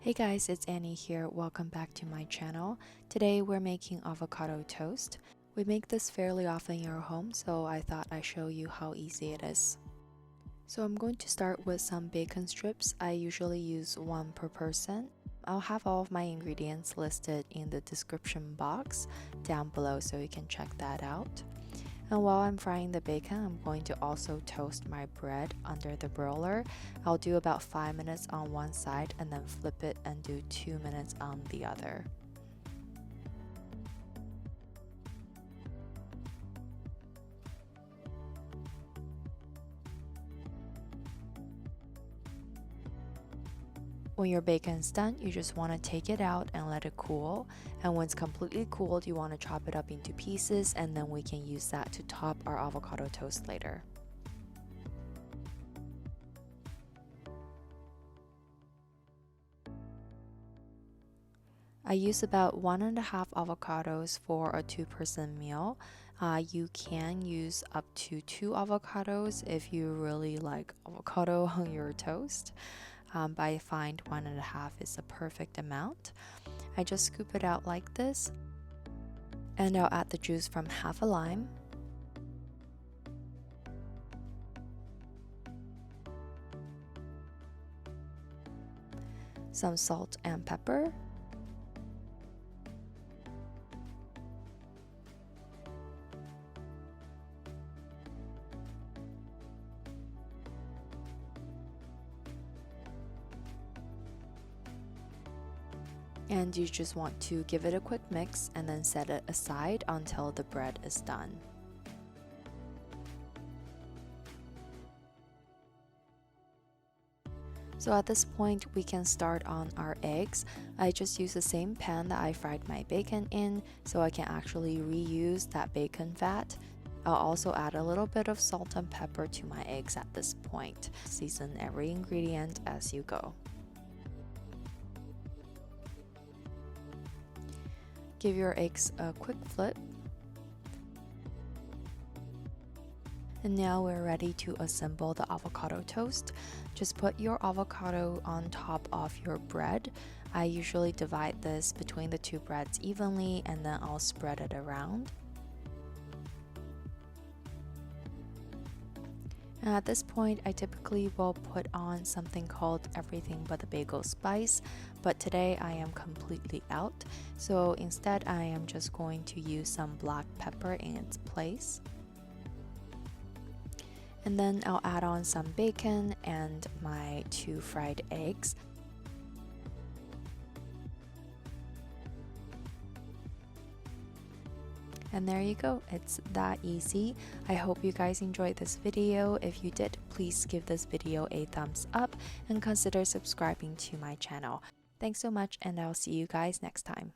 Hey guys, it's Annie here. Welcome back to my channel. Today we're making avocado toast. We make this fairly often in your home, so I thought I'd show you how easy it is. So I'm going to start with some bacon strips. I usually use one per person. I'll have all of my ingredients listed in the description box down below so you can check that out. And while I'm frying the bacon, I'm going to also toast my bread under the broiler. I'll do about 5 minutes on one side and then flip it and do 2 minutes on the other. When your bacon is done, you just want to take it out and let it cool. And when it's completely cooled, you want to chop it up into pieces, and then we can use that to top our avocado toast later. I use about 1.5 avocados for a 2-person meal. You can use up to 2 avocados if you really like avocado on your toast. But I find 1.5 is the perfect amount. I just scoop it out like this, and I'll add the juice from half a lime, some salt and pepper, and you just want to give it a quick mix and then set it aside until the bread is done. So at this point, we can start on our eggs. I just use the same pan that I fried my bacon in, so I can actually reuse that bacon fat. I'll also add a little bit of salt and pepper to my eggs at this point. Season every ingredient as you go. Give your eggs a quick flip. And now we're ready to assemble the avocado toast. Just put your avocado on top of your bread. I usually divide this between the 2 breads evenly, and then I'll spread it around. And at this point, I typically will put on something called everything but the bagel spice, but today I am completely out. So instead, I am just going to use some black pepper in its place. And then I'll add on some bacon and my 2 fried eggs. And there you go, it's that easy. I hope you guys enjoyed this video. If you did, please give this video a thumbs up and consider subscribing to my channel. Thanks so much, and I'll see you guys next time.